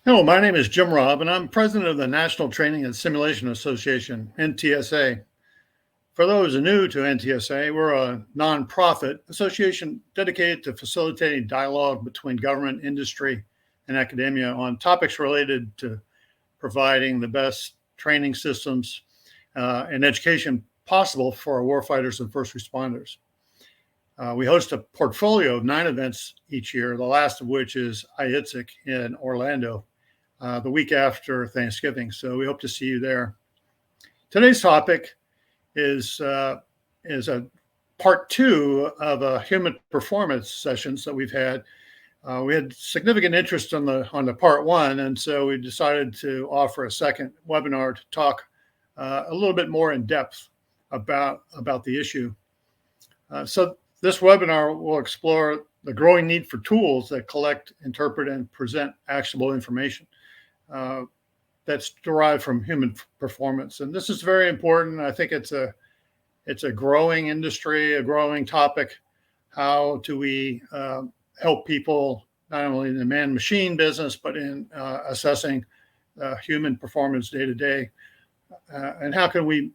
Hello, my name is Jim Robb, and I'm president of the National Training and Simulation Association, NTSA. For those new to NTSA, we're a nonprofit association dedicated to facilitating dialogue between government, industry, and academia on topics related to providing the best training systems and education possible for our warfighters and first responders. We host a portfolio of 9 events each year, the last of which is IITSEC in Orlando, the week after Thanksgiving. So we hope to see you there. Today's topic is a part 2 of a human performance sessions that we've had. We had significant interest on the part 1, and so we decided to offer a second webinar to talk a little bit more in depth about the issue. So this webinar will explore the growing need for tools that collect, interpret, and present actionable information that's derived from human performance. And this is very important. I think it's a growing industry, a growing topic. How do we help people not only in the man-machine business, but in assessing human performance day to day? And how can we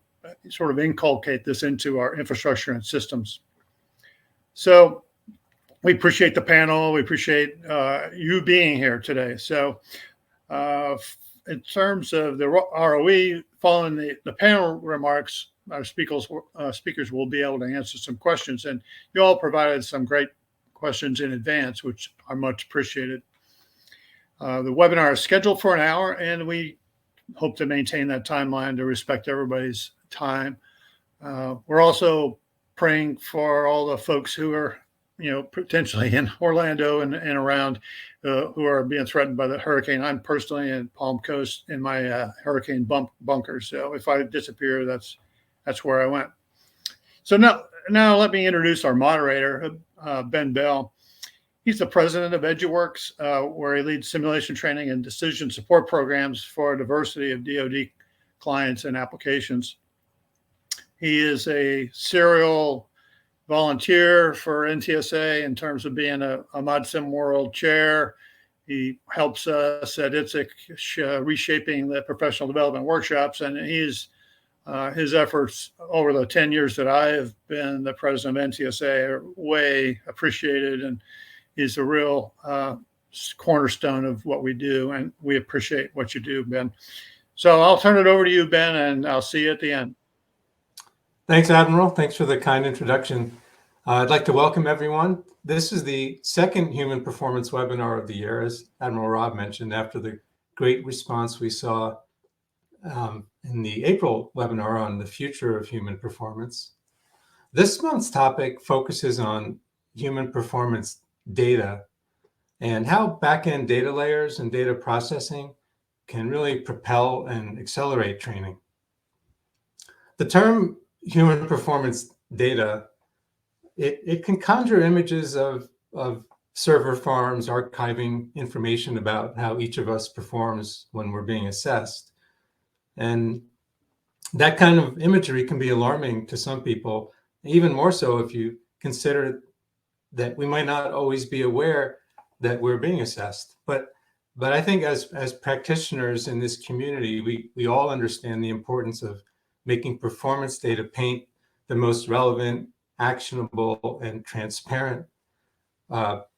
sort of inculcate this into our infrastructure and systems? So we appreciate the panel. We appreciate you being here today. So in terms of the ROE, following the panel remarks, our speakers will be able to answer some questions. And you all provided some great questions in advance, which are much appreciated. The webinar is scheduled for an hour, and we hope to maintain that timeline to respect everybody's time. We're also praying for all the folks who are, potentially in Orlando and around who are being threatened by the hurricane. I'm personally in Palm Coast in my hurricane bunker. So if I disappear, that's where I went. So now let me introduce our moderator, Ben Bell. He's the president of EduWorks, where he leads simulation training and decision support programs for a diversity of DoD clients and applications. He is a serial volunteer for NTSA in terms of being a ModSim World chair. He helps us at IITSEC reshaping the professional development workshops, and his efforts over the 10 years that I have been the president of NTSA are way appreciated, and he's a real cornerstone of what we do, and we appreciate what you do, Ben. So I'll turn it over to you, Ben, and I'll see you at the end. Thanks, Admiral. Thanks for the kind introduction. I'd like to welcome everyone. This is the second Human Performance webinar of the year, as Admiral Robb mentioned, after the great response we saw in the April webinar on the future of human performance. This month's topic focuses on human performance data and how back-end data layers and data processing can really propel and accelerate training. The term human performance data, it can conjure images of server farms archiving information about how each of us performs when we're being assessed. And that kind of imagery can be alarming to some people, even more so if you consider that we might not always be aware that we're being assessed. But I think as practitioners in this community, we all understand the importance of making performance data paint the most relevant, actionable, and transparent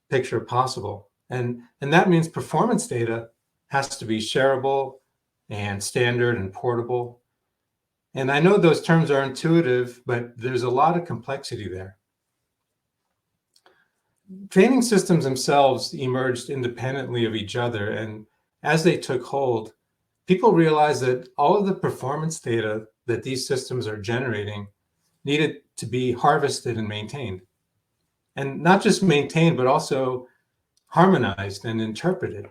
picture possible. And that means performance data has to be shareable and standard and portable. And I know those terms are intuitive, but there's a lot of complexity there. Training systems themselves emerged independently of each other, and as they took hold, people realized that all of the performance data that these systems are generating needed to be harvested and maintained. And not just maintained, but also harmonized and interpreted,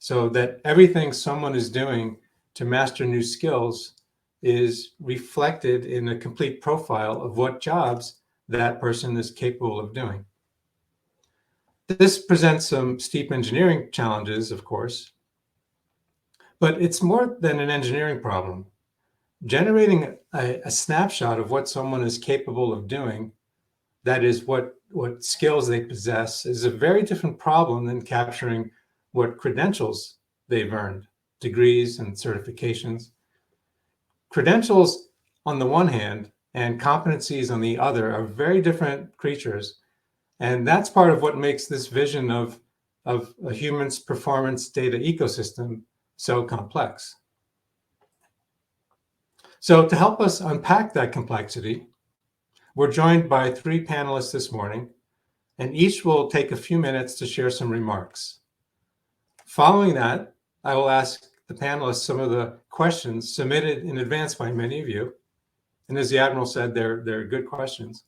so that everything someone is doing to master new skills is reflected in a complete profile of what jobs that person is capable of doing. This presents some steep engineering challenges, of course, but it's more than an engineering problem. Generating a snapshot of what someone is capable of doing, that is what skills they possess, is a very different problem than capturing what credentials they've earned, degrees and certifications. Credentials on the one hand and competencies on the other are very different creatures. And that's part of what makes this vision of a human's performance data ecosystem so complex. So to help us unpack that complexity, we're joined by 3 panelists this morning, and each will take a few minutes to share some remarks. Following that, I will ask the panelists some of the questions submitted in advance by many of you. And as the Admiral said, they're good questions.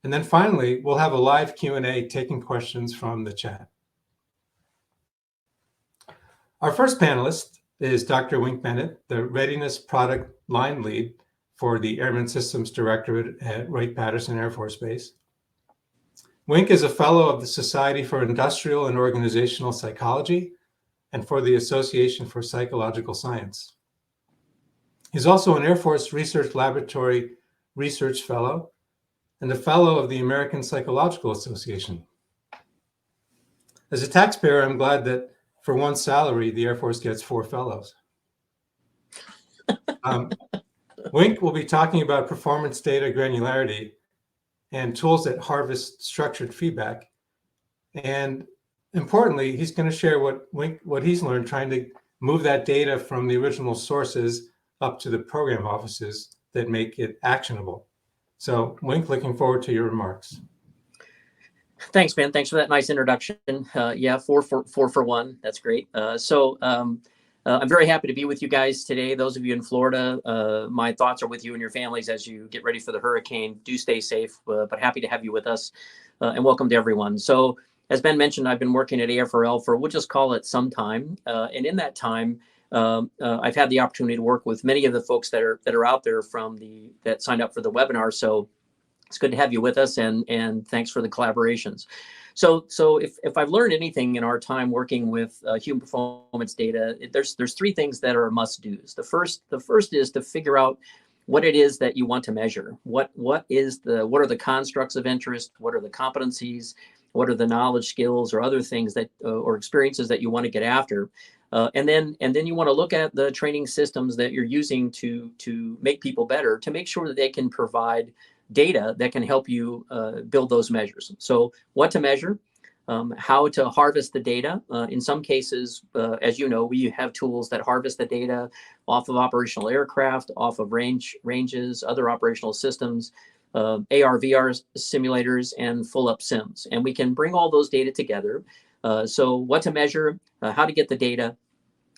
And then finally, we'll have a live Q&A taking questions from the chat. Our first panelist is Dr. Wink Bennett, the Readiness Product Line Lead for the Airman Systems Directorate at Wright-Patterson Air Force Base. Wink is a fellow of the Society for Industrial and Organizational Psychology and for the Association for Psychological Science. He's also an Air Force Research Laboratory Research Fellow and a Fellow of the American Psychological Association. As a taxpayer, I'm glad that for one salary, the Air Force gets 4 fellows. Wink will be talking about performance data granularity and tools that harvest structured feedback. And importantly, he's going to share what he's learned trying to move that data from the original sources up to the program offices that make it actionable. So Wink, looking forward to your remarks. Thanks, Ben. Thanks for that nice introduction. Yeah, four for one. That's great. I'm very happy to be with you guys today. Those of you in Florida, my thoughts are with you and your families as you get ready for the hurricane. Do stay safe, but happy to have you with us, and welcome to everyone. So as Ben mentioned, I've been working at AFRL for, we'll just call it some time. And in that time, I've had the opportunity to work with many of the folks that are out there that signed up for the webinar. So it's good to have you with us, and thanks for the collaborations. So if I've learned anything in our time working with human performance data, there's 3 things that are must-dos. The first is to figure out what it is that you want to measure. What are the constructs of interest? What are the competencies? What are the knowledge, skills, or other things that or experiences that you want to get after? And then you want to look at the training systems that you're using to make people better, to make sure that they can provide data that can help you build those measures. So what to measure, how to harvest the data. In some cases, as you know, we have tools that harvest the data off of operational aircraft, off of ranges, other operational systems, AR, VR simulators, and full-up sims. And we can bring all those data together. So what to measure, how to get the data.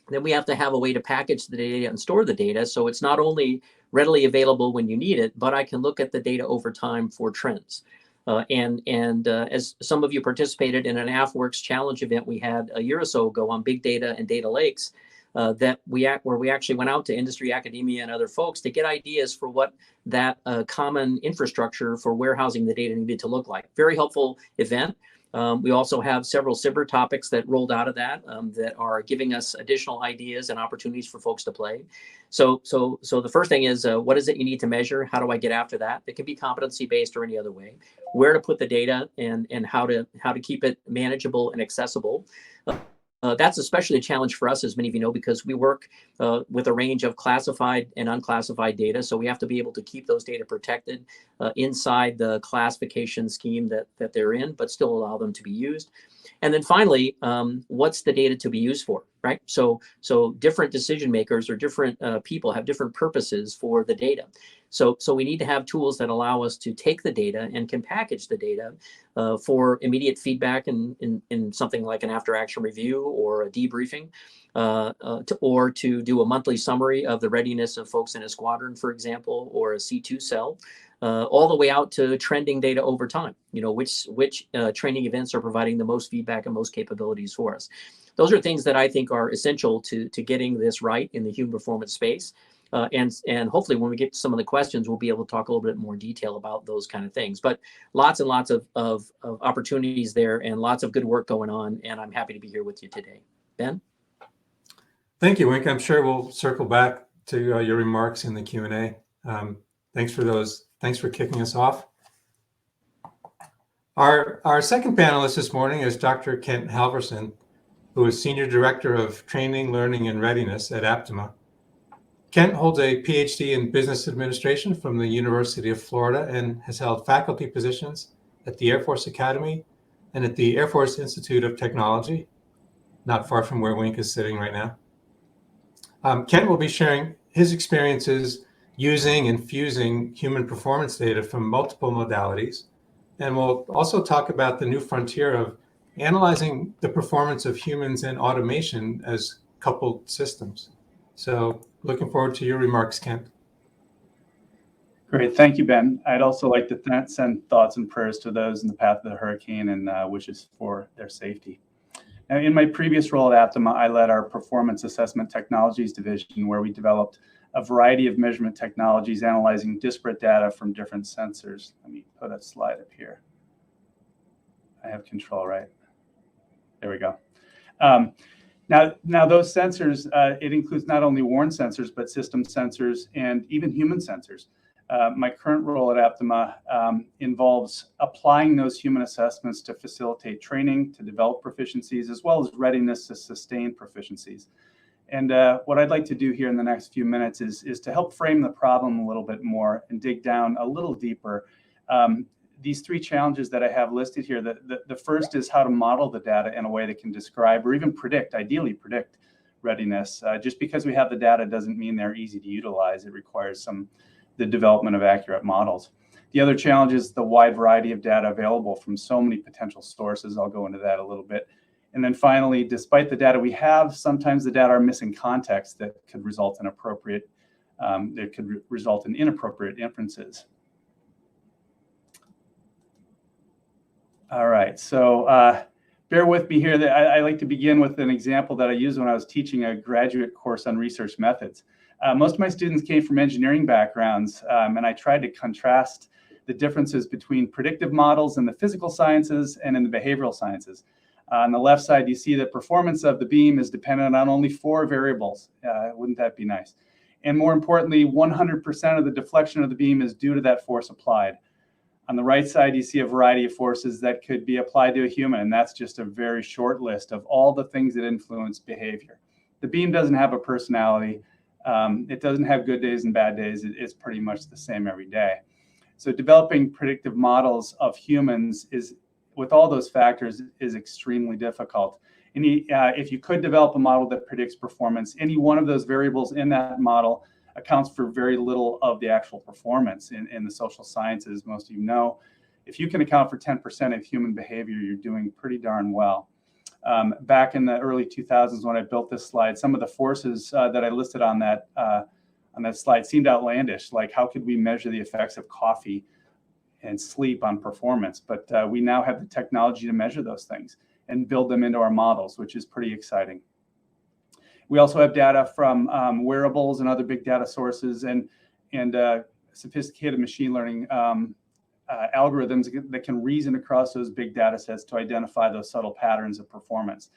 Then we have to have a way to package the data and store the data, so it's not only readily available when you need it, but I can look at the data over time for trends. As some of you participated in an AFWorks challenge event we had a year or so ago on big data and data lakes, where we actually went out to industry, academia, and other folks to get ideas for what that common infrastructure for warehousing the data needed to look like. Very helpful event. We also have several SIBR topics that rolled out of that that are giving us additional ideas and opportunities for folks to play. So the first thing is, what is it you need to measure? How do I get after that? It can be competency-based or any other way. Where to put the data and how to keep it manageable and accessible. That's especially a challenge for us, as many of you know, because we work with a range of classified and unclassified data. So we have to be able to keep those data protected inside the classification scheme that they're in, but still allow them to be used. And then finally, what's the data to be used for, right? So different decision makers or different people have different purposes for the data. So we need to have tools that allow us to take the data and can package the data for immediate feedback in something like an after-action review or a debriefing, or to do a monthly summary of the readiness of folks in a squadron, for example, or a C2 cell, all the way out to trending data over time. You know, which training events are providing the most feedback and most capabilities for us. Those are things that I think are essential to getting this right in the human performance space. And hopefully when we get to some of the questions, we'll be able to talk a little bit more detail about those kind of things. But lots and lots of opportunities there and lots of good work going on. And I'm happy to be here with you today. Ben? Thank you, Wink. I'm sure we'll circle back to your remarks in the Q&A. Thanks for those. Thanks for kicking us off. Our second panelist this morning is Dr. Kent Halverson, who is Senior Director of Training, Learning, and Readiness at Aptima. Kent holds a PhD in Business Administration from the University of Florida and has held faculty positions at the Air Force Academy and at the Air Force Institute of Technology, not far from where Wink is sitting right now. Kent will be sharing his experiences using and fusing human performance data from multiple modalities, and we'll also talk about the new frontier of analyzing the performance of humans and automation as coupled systems. So looking forward to your remarks, Kent. Great, thank you, Ben. I'd also like to send thoughts and prayers to those in the path of the hurricane and wishes for their safety. Now, in my previous role at Aptima, I led our Performance Assessment Technologies division, where we developed a variety of measurement technologies analyzing disparate data from different sensors. Let me put a slide up here. I have control, right? There we go. Now those sensors, it includes not only worn sensors, but system sensors and even human sensors. My current role at Aptima involves applying those human assessments to facilitate training, to develop proficiencies, as well as readiness to sustain proficiencies. And what I'd like to do here in the next few minutes is to help frame the problem a little bit more and dig down a little deeper. These three challenges that I have listed here, the first is how to model the data in a way that can describe or even predict, ideally predict readiness. Just because we have the data doesn't mean they're easy to utilize. It requires the development of accurate models. The other challenge is the wide variety of data available from so many potential sources. I'll go into that a little bit. And then finally, despite the data we have, sometimes the data are missing context that could result in inappropriate inferences. All right, so bear with me here. I like to begin with an example that I used when I was teaching a graduate course on research methods. Most of my students came from engineering backgrounds, and I tried to contrast the differences between predictive models in the physical sciences and in the behavioral sciences. On the left side, you see the performance of the beam is dependent on only 4 variables. Wouldn't that be nice? And more importantly, 100% of the deflection of the beam is due to that force applied. On the right side, you see a variety of forces that could be applied to a human, and that's just a very short list of all the things that influence behavior. The beam doesn't have a personality. It doesn't have good days and bad days. It's pretty much the same every day. So developing predictive models of humans with all those factors is extremely difficult. If you could develop a model that predicts performance, any one of those variables in that model accounts for very little of the actual performance in the social sciences. Most of you know, if you can account for 10% of human behavior, you're doing pretty darn well. Back in the early 2000s, when I built this slide, some of the forces that I listed on that slide seemed outlandish. Like, how could we measure the effects of coffee and sleep on performance? But we now have the technology to measure those things and build them into our models, which is pretty exciting. We also have data from wearables and other big data sources and sophisticated machine learning algorithms that can reason across those big data sets to identify those subtle patterns of performance.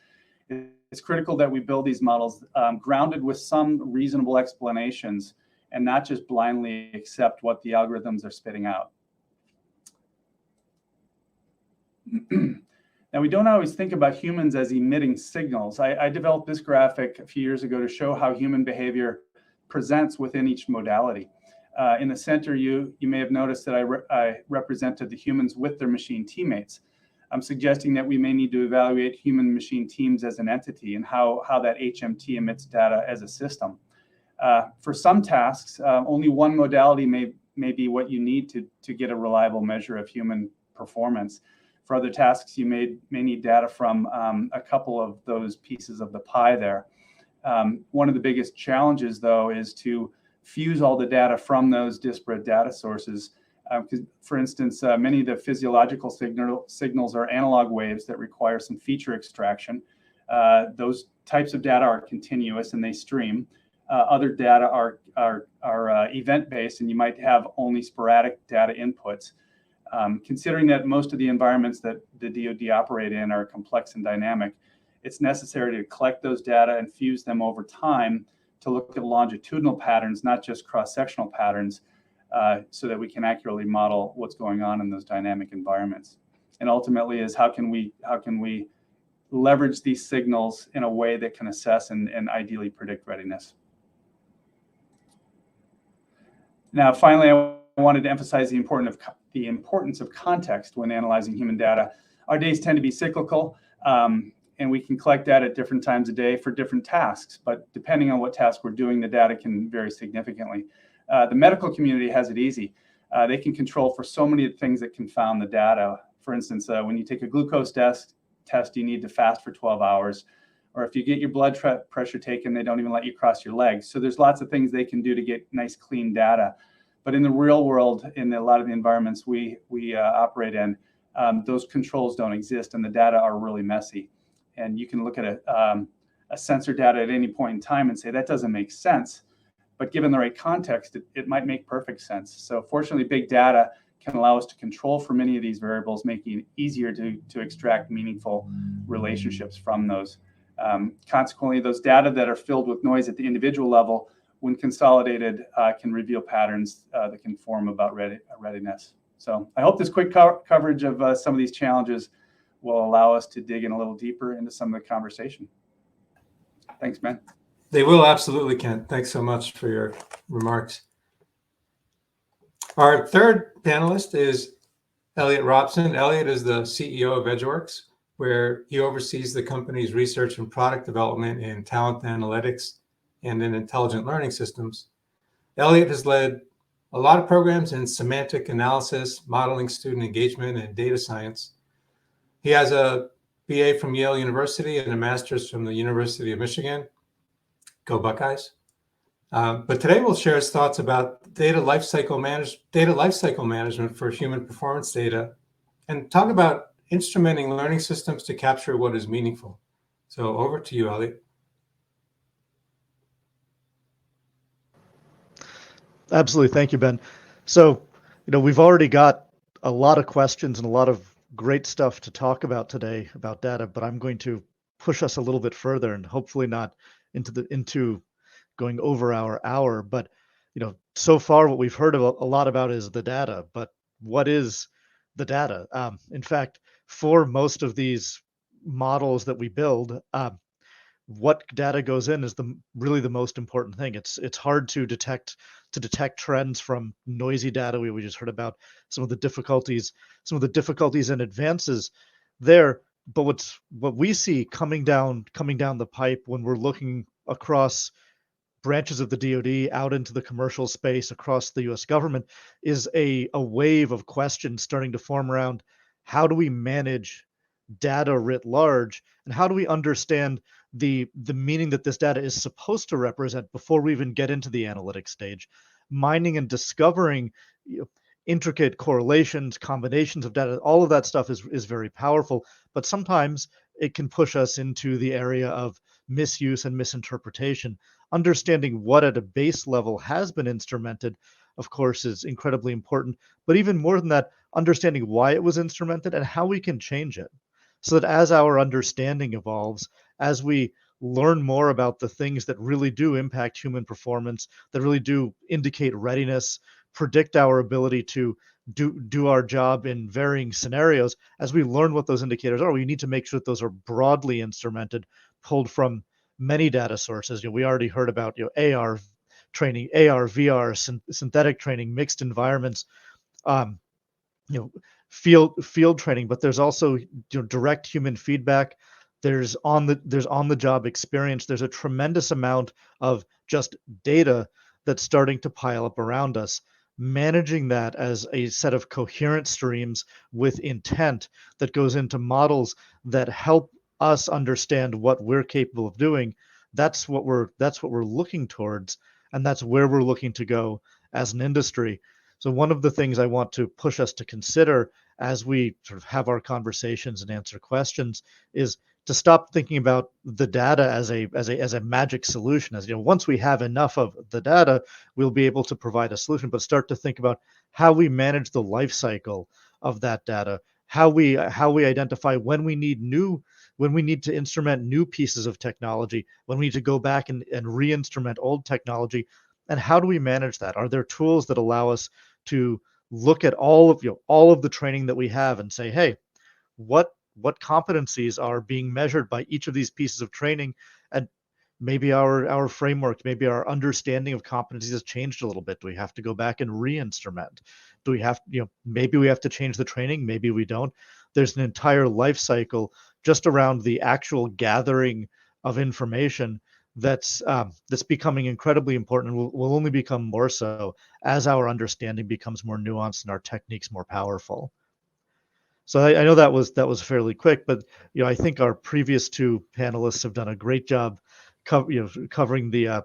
It's critical that we build these models grounded with some reasonable explanations and not just blindly accept what the algorithms are spitting out. Now, we don't always think about humans as emitting signals. I developed this graphic a few years ago to show how human behavior presents within each modality. In the center, you may have noticed that I represented the humans with their machine teammates. I'm suggesting that we may need to evaluate human-machine teams as an entity and how that HMT emits data as a system. For some tasks, only one modality may be what you need to get a reliable measure of human performance. For other tasks, you may need data from a couple of those pieces of the pie there. One of the biggest challenges, though, is to fuse all the data from those disparate data sources. For instance, many of the physiological signals are analog waves that require some feature extraction. Those types of data are continuous and they stream. Other data are event-based, and you might have only sporadic data inputs. Considering that most of the environments that the DoD operate in are complex and dynamic, it's necessary to collect those data and fuse them over time to look at longitudinal patterns, not just cross-sectional patterns, so that we can accurately model what's going on in those dynamic environments. And ultimately is how can we leverage these signals in a way that can assess and ideally predict readiness. Now, finally, I wanted to emphasize the importance of context when analyzing human data. Our days tend to be cyclical, and we can collect data at different times of day for different tasks, but depending on what task we're doing, the data can vary significantly. The medical community has it easy. They can control for so many things that confound the data. For instance, when you take a glucose test, you need to fast for 12 hours. Or if you get your blood pressure taken, they don't even let you cross your legs. So there's lots of things they can do to get nice, clean data. But in the real world, in a lot of the environments we operate in, those controls don't exist, and the data are really messy. And you can look at a sensor data at any point in time and say, that doesn't make sense. But given the right context, it might make perfect sense. So fortunately, big data can allow us to control for many of these variables, making it easier to extract meaningful relationships from those. Consequently, those data that are filled with noise at the individual level, when consolidated, can reveal patterns that can form about readiness. So I hope this quick coverage of some of these challenges will allow us to dig in a little deeper into some of the conversation. Thanks, Ben. They will, absolutely, Kent. Thanks so much for your remarks. Our third panelist is Elliot Robson. Elliot is the CEO of EdgeWorks, where he oversees the company's research and product development in talent analytics and in intelligent learning systems. Elliot has led a lot of programs in semantic analysis, modeling student engagement, and data science. He has a BA from Yale University and a master's from the University of Michigan. Go Buckeyes. But today we'll share his thoughts about data lifecycle management for human performance data, and talk about instrumenting learning systems to capture what is meaningful. So over to you, Elliot. Absolutely. Thank you, Ben. So, we've already got a lot of questions and a lot of great stuff to talk about today about data, but I'm going to push us a little bit further and hopefully not into going over our hour. But, so far what we've heard a lot about is the data, but what is the data? In fact, for most of these models that we build, what data goes in is really the most important thing. It's hard to detect trends from noisy data. We just heard about some of the difficulties and advances there. But what we see coming down the pipe when we're looking across branches of the DoD out into the commercial space across the U.S. government is a wave of questions starting to form around how do we manage data writ large, and how do we understand the meaning that this data is supposed to represent before we even get into the analytics stage. Mining and discovering intricate correlations, combinations of data, all of that stuff is very powerful, but sometimes it can push us into the area of misuse and misinterpretation. Understanding what at a base level has been instrumented, of course, is incredibly important, but even more than that, understanding why it was instrumented and how we can change it, so that as our understanding evolves, as we learn more about the things that really do impact human performance, that really do indicate readiness, predict our ability to do our job in varying scenarios, as we learn what those indicators are, we need to make sure that those are broadly instrumented, pulled from many data sources. We already heard about AR training, AR, VR, synthetic training, mixed environments, field training, but there's also direct human feedback. There's on the job experience. There's a tremendous amount of just data that's starting to pile up around us. Managing that as a set of coherent streams with intent that goes into models that help us understand what we're capable of doing, that's what we're looking towards, and that's where we're looking to go as an industry. So one of the things I want to push us to consider as we sort of have our conversations and answer questions is to stop thinking about the data as a magic solution. As once we have enough of the data, we'll be able to provide a solution, but start to think about how we manage the life cycle of that data, how we identify when we need to instrument new pieces of technology, when we need to go back and re-instrument old technology, and how do we manage that? Are there tools that allow us to look at all of the training that we have and say, hey, what what competencies are being measured by each of these pieces of training. And maybe our framework, maybe our understanding of competencies has changed a little bit. Do we have to go back and re-instrument? Do we have, maybe we have to change the training, maybe we don't. There's an entire life cycle just around the actual gathering of information that's becoming incredibly important, and will only become more so as our understanding becomes more nuanced and our techniques more powerful. So I know that was fairly quick, but I think our previous two panelists have done a great job covering the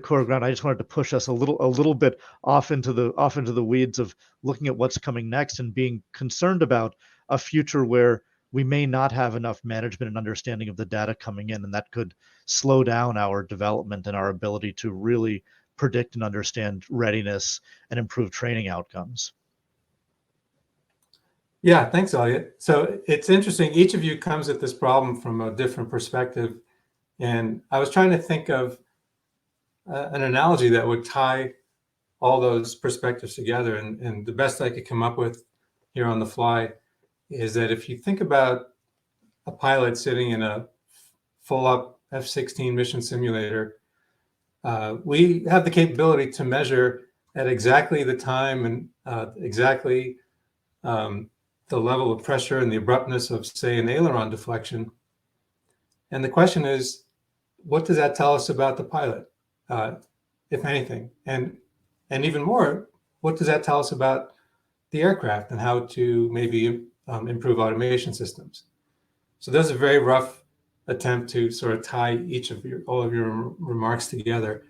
core ground. I just wanted to push us a little bit off into the weeds of looking at what's coming next and being concerned about a future where we may not have enough management and understanding of the data coming in, and that could slow down our development and our ability to really predict and understand readiness and improve training outcomes. Yeah, thanks, Elliot. So it's interesting. Each of you comes at this problem from a different perspective. And I was trying to think of an analogy that would tie all those perspectives together. And the best I could come up with here on the fly is that if you think about a pilot sitting in a full-up F-16 mission simulator, we have the capability to measure at exactly the time and exactly the level of pressure and the abruptness of, say, an aileron deflection. And the question is, what does that tell us about the pilot, if anything? And even more, what does that tell us about the aircraft and how to maybe improve automation systems? So that's a very rough attempt to sort of tie all of your remarks together.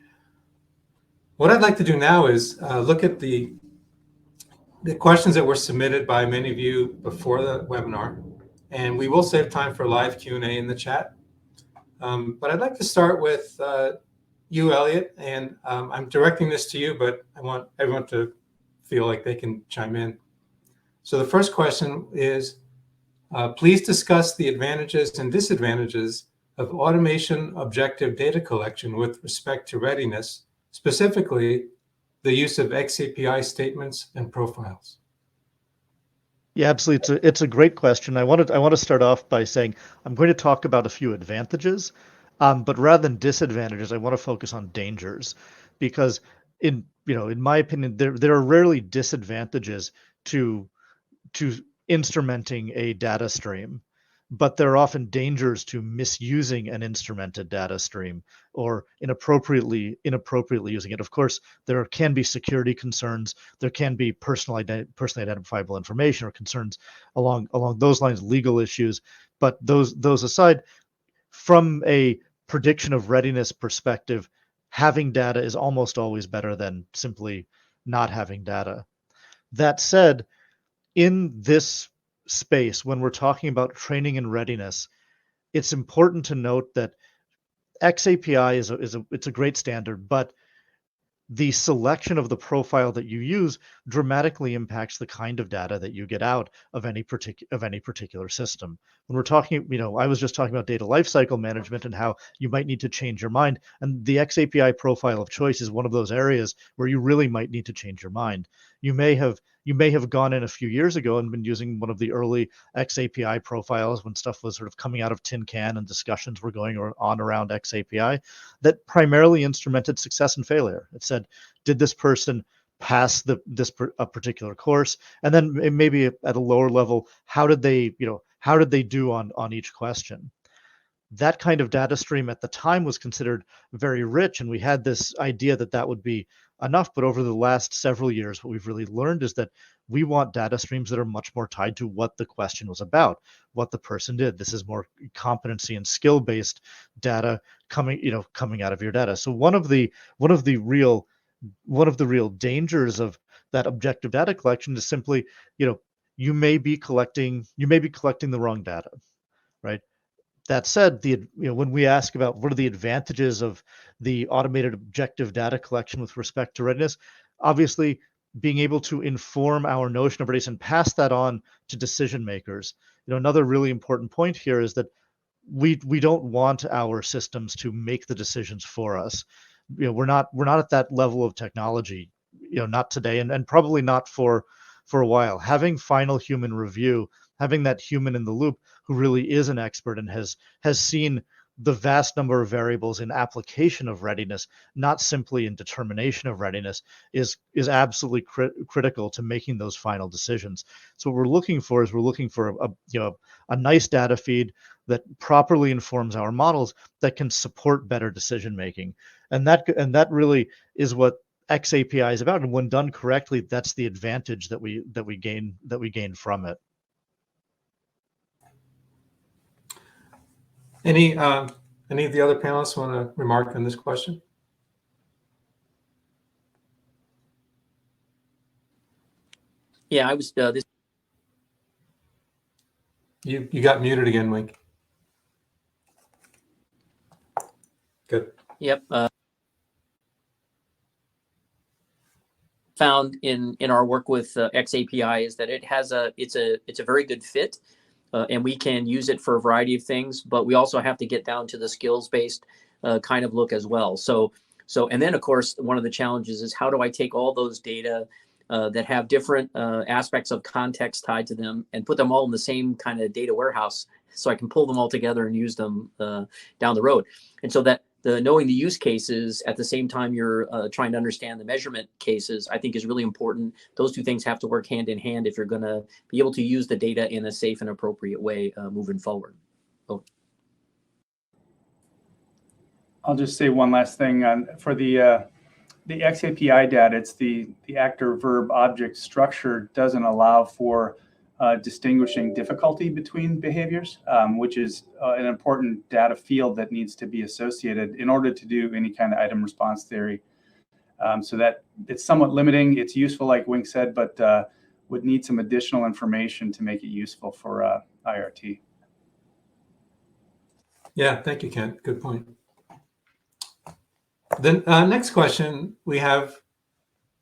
What I'd like to do now is look at the questions that were submitted by many of you before the webinar, and we will save time for live Q&A in the chat. But I'd like to start with you, Elliot, and I'm directing this to you, but I want everyone to feel like they can chime in. So the first question is, please discuss the advantages and disadvantages of automation objective data collection with respect to readiness, specifically the use of Xapi statements and profiles. Yeah, absolutely. It's a great question. I want to start off by saying I'm going to talk about a few advantages, but rather than disadvantages, I want to focus on dangers, because in my opinion, there are rarely disadvantages to instrumenting a data stream, but there are often dangers to misusing an instrumented data stream or inappropriately using it. Of course, there can be security concerns. There can be personally identifiable information or concerns along those lines, legal issues. But those aside, from a prediction of readiness perspective, having data is almost always better than simply not having data. That said, in this space, when we're talking about training and readiness, it's important to note that Xapi it's a great standard, but the selection of the profile that you use dramatically impacts the kind of data that you get out of any particular system. When we're talking, I was just talking about data lifecycle management and how you might need to change your mind, and the Xapi profile of choice is one of those areas where you really might need to change your mind. You may have gone in a few years ago and been using one of the early Xapi profiles when stuff was sort of coming out of tin can and discussions were going on around Xapi that primarily instrumented success and failure. It said, did this person pass a particular course? And then maybe at a lower level, how did they do on each question? That kind of data stream at the time was considered very rich, and we had this idea that would be enough. But over the last several years, what we've really learned is that we want data streams that are much more tied to what the question was about, what the person did. This is more competency and skill-based data coming out of your data. So one of the real dangers of that objective data collection is simply, you may be collecting the wrong data, right? That said, when we ask about what are the advantages of the automated objective data collection with respect to readiness, obviously being able to inform our notion of readiness and pass that on to decision makers. Another really important point here is that we don't want our systems to make the decisions for us. We're not at that level of technology, not today, and probably not for a while. Having final human review having that human in the loop who really is an expert and has seen the vast number of variables in application of readiness, not simply in determination of readiness, is absolutely critical to making those final decisions. So what we're looking for is a nice data feed that properly informs our models that can support better decision making, and that really is what Xapi is about. And when done correctly, that's the advantage that we gain from it. Any of the other panelists want to remark on this question? Yeah, I was. You got muted again, Wink. Good. Yep. Found in our work with Xapi is that it's a very good fit. And we can use it for a variety of things, but we also have to get down to the skills-based kind of look as well. So, and then of course, one of the challenges is how do I take all those data that have different aspects of context tied to them and put them all in the same kind of data warehouse so I can pull them all together and use them down the road. And so that knowing the use cases at the same time you're trying to understand the measurement cases, I think is really important. Those two things have to work hand in hand if you're going to be able to use the data in a safe and appropriate way moving forward. Oh. I'll just say one last thing for the Xapi data. It's the actor verb object structure doesn't allow for distinguishing difficulty between behaviors, which is an important data field that needs to be associated in order to do any kind of item response theory. So that it's somewhat limiting. It's useful, like Wink said, but would need some additional information to make it useful for IRT. Yeah, thank you, Kent. Good point. Then next question we have,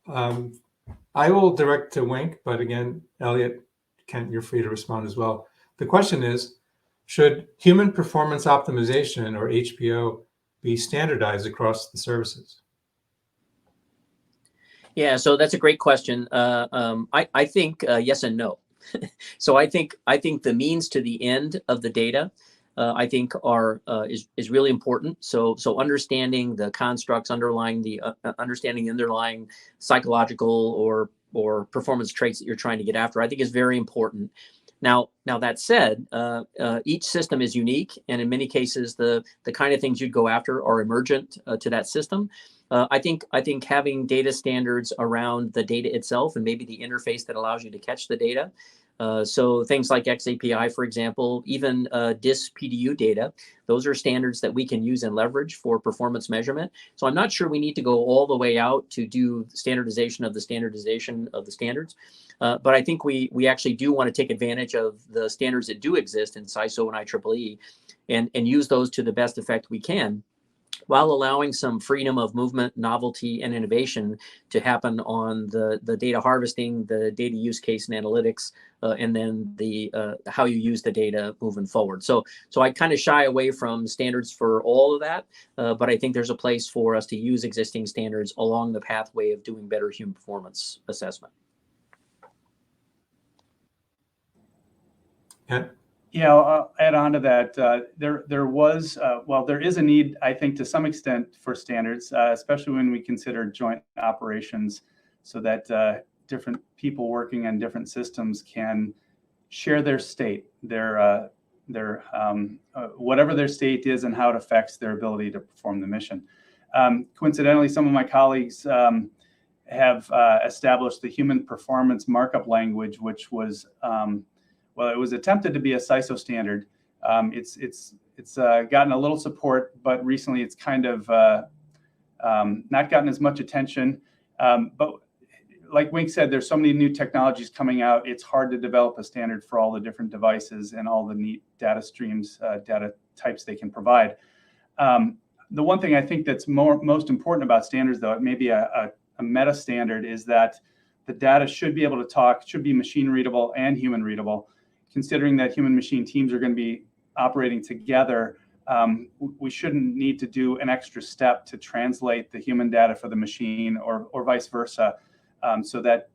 I will direct to Wink, but again, Elliot, Kent, you're free to respond as well. The question is, should human performance optimization, or HPO, be standardized across the services? Yeah, so that's a great question. I think yes and no. So I think the means to the end of the data, I think is really important. So understanding the constructs underlying the understanding the underlying psychological or performance traits that you're trying to get after, I think is very important. Now that said, each system is unique, and in many cases, the kind of things you'd go after are emergent to that system. I think having data standards around the data itself and maybe the interface that allows you to catch the data. So things like Xapi, for example, even DIS PDU data, those are standards that we can use and leverage for performance measurement. So I'm not sure we need to go all the way out to do standardization of the standardization of the standards. But I think we actually do want to take advantage of the standards that do exist in CISO and IEEE and use those to the best effect we can, while allowing some freedom of movement, novelty, and innovation to happen on the data harvesting, the data use case and analytics, and then the how you use the data moving forward. So I kind of shy away from standards for all of that, but I think there's a place for us to use existing standards along the pathway of doing better human performance assessment. Yeah. Yeah, I'll add on to that. There is a need, I think, to some extent for standards, especially when we consider joint operations, so that different people working on different systems can share their state, whatever their state is and how it affects their ability to perform the mission. Coincidentally, some of my colleagues have established the human performance markup language, which was it was attempted to be a CISO standard. It's gotten a little support, but recently it's kind of not gotten as much attention. But like Wink said, there's so many new technologies coming out. It's hard to develop a standard for all the different devices and all the neat data streams, data types they can provide. The one thing I think that's most important about standards, though, it may be a meta standard, is that the data should be able to talk, should be machine readable and human readable. Considering that human machine teams are going to be operating together, we shouldn't need to do an extra step to translate the human data for the machine or vice versa, so that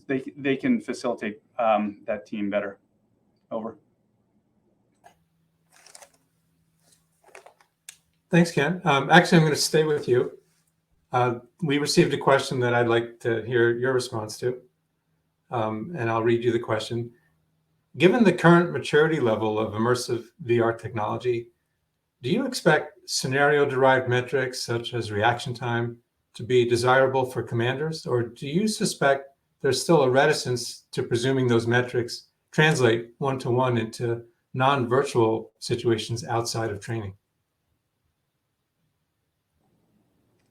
they can facilitate that team better. Over. Thanks, Ken. Actually, I'm going to stay with you. We received a question that I'd like to hear your response to, and I'll read you the question. Given the current maturity level of immersive VR technology, do you expect scenario-derived metrics such as reaction time to be desirable for commanders, or do you suspect there's still a reticence to presuming those metrics translate one-to-one into non-virtual situations outside of training?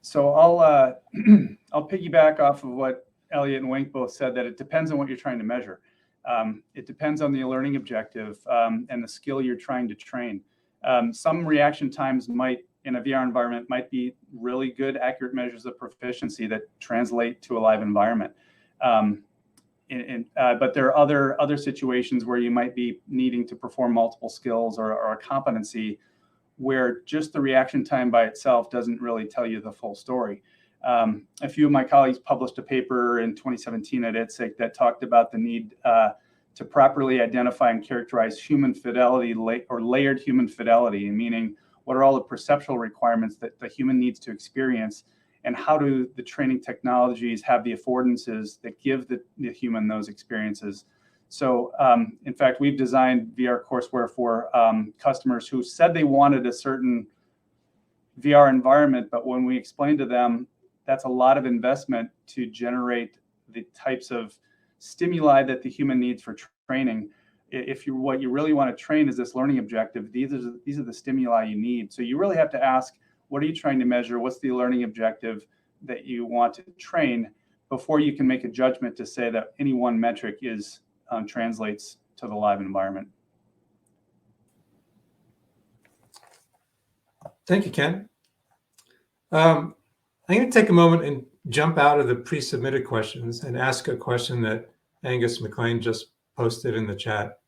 So I'll I'll piggyback off of what Elliot and Wink both said, that it depends on what you're trying to measure. It depends on the learning objective and the skill you're trying to train. Some reaction times in a VR environment might be really good, accurate measures of proficiency that translate to a live environment. But there are other situations where you might be needing to perform multiple skills or a competency where just the reaction time by itself doesn't really tell you the full story. A few of my colleagues published a paper in 2017 at NTSA that talked about the need to properly identify and characterize human fidelity or layered human fidelity, meaning what are all the perceptual requirements that the human needs to experience, and how do the training technologies have the affordances that give the human those experiences. So in fact, we've designed VR courseware for customers who said they wanted a certain VR environment, but when we explained to them that's a lot of investment to generate the types of stimuli that the human needs for training. If what you really want to train is this learning objective, these are the stimuli you need. So you really have to ask, what are you trying to measure? What's the learning objective that you want to train before you can make a judgment to say that any one metric translates to the live environment. Thank you, Ken. I'm going to take a moment and jump out of the pre-submitted questions and ask a question that Angus McLean just posted in the chat.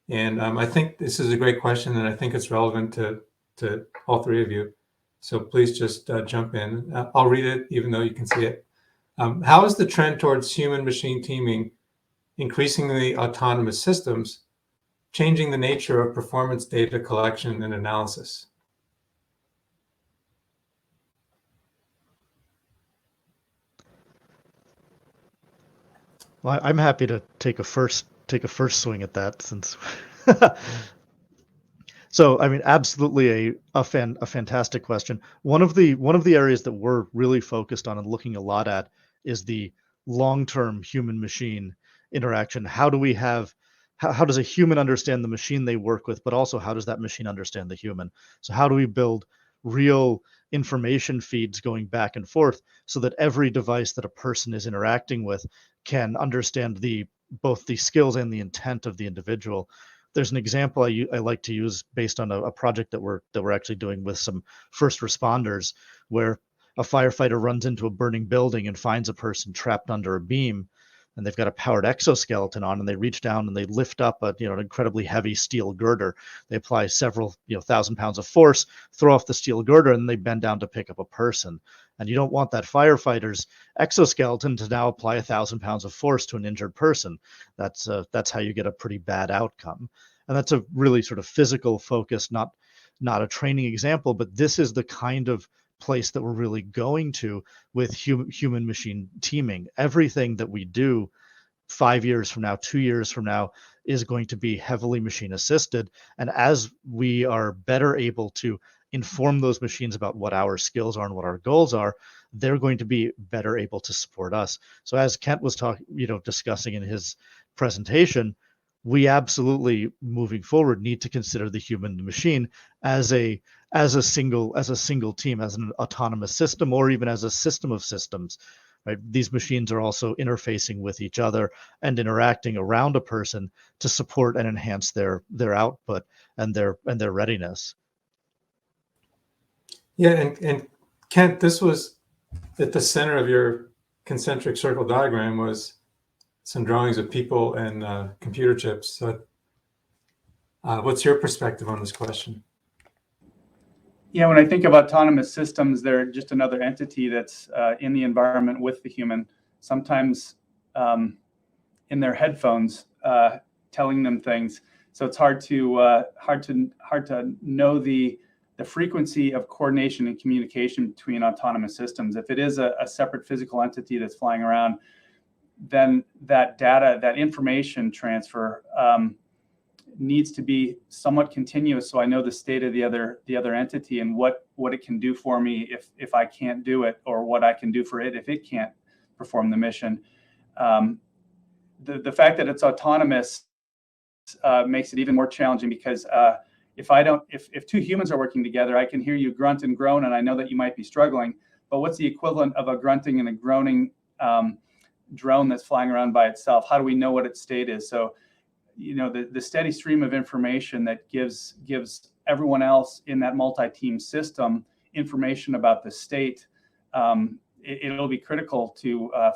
And I think this is a great question, and I think it's relevant to all three of you. So please just jump in. I'll read it, even though you can see it. How is the trend towards human-machine teaming, increasingly autonomous systems, changing the nature of performance data collection and analysis? Well, I'm happy to take a first swing at that, since so I mean, absolutely a fantastic question. One of the areas that we're really focused on and looking a lot at is the long-term human-machine interaction. How does a human understand the machine they work with, but also how does that machine understand the human? So how do we build real information feeds going back and forth so that every device that a person is interacting with can understand both the skills and the intent of the individual? There's an example I like to use based on a project that we're actually doing with some first responders, where a firefighter runs into a burning building and finds a person trapped under a beam, and they've got a powered exoskeleton on, and they reach down and they lift up an incredibly heavy steel girder. They apply several 1,000 pounds of force, throw off the steel girder, and they bend down to pick up a person. And you don't want that firefighter's exoskeleton to now apply 1,000 pounds of force to an injured person. That's how you get a pretty bad outcome. And that's a really sort of physical focus, not a training example, but this is the kind of place that we're really going to with human machine teaming. Everything that we do 5 years from now, 2 years from now, is going to be heavily machine assisted. And as we are better able to inform those machines about what our skills are and what our goals are, they're going to be better able to support us. So as Kent was discussing in his presentation, we absolutely, moving forward, need to consider the human machine as a single team, as an autonomous system, or even as a system of systems. Right? These machines are also interfacing with each other and interacting around a person to support and enhance their output and their readiness. Yeah, and Kent, this was at the center of your concentric circle diagram was some drawings of people and computer chips. So, what's your perspective on this question? Yeah, when I think of autonomous systems, they're just another entity that's in the environment with the human. Sometimes in their headphones, telling them things. So it's hard to know the frequency of coordination and communication between autonomous systems. If it is a separate physical entity that's flying around, then that data, that information transfer needs to be somewhat continuous, so I know the state of the other entity and what it can do for me if I can't do it, or what I can do for it if it can't perform the mission. The fact that it's autonomous makes it even more challenging, because if two humans are working together, I can hear you grunt and groan, and I know that you might be struggling. But what's the equivalent of a grunting and a groaning drone that's flying around by itself? How do we know what its state is? So, the steady stream of information that gives everyone else in that multi-team system information about the state, it'll be critical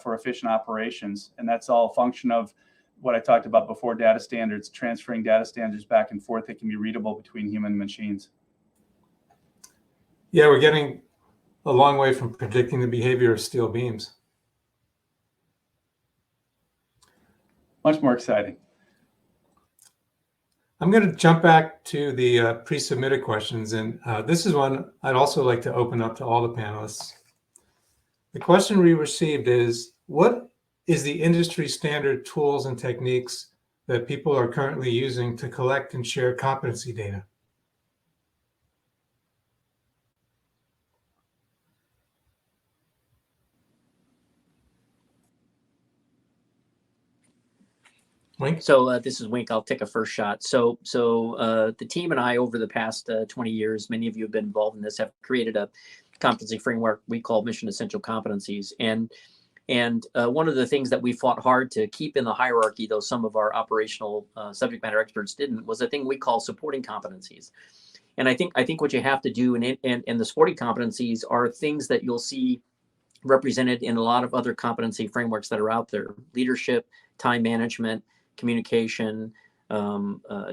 for efficient operations. And that's all a function of what I talked about before: data standards, transferring data standards back and forth that can be readable between human and machines. Yeah, we're getting a long way from predicting the behavior of steel beams. Much more exciting. I'm going to jump back to the pre-submitted questions, and this is one I'd also like to open up to all the panelists. The question we received is, what is the industry standard tools and techniques that people are currently using to collect and share competency data? Wink? So this is Wink. I'll take a first shot. So the team and I, over the past 20 years, many of you have been involved in this, have created a competency framework we call Mission Essential Competencies. And one of the things that we fought hard to keep in the hierarchy, though some of our operational subject matter experts didn't, was a thing we call supporting competencies. And I think what you have to do in the supporting competencies are things that you'll see represented in a lot of other competency frameworks that are out there: leadership, time management, communication,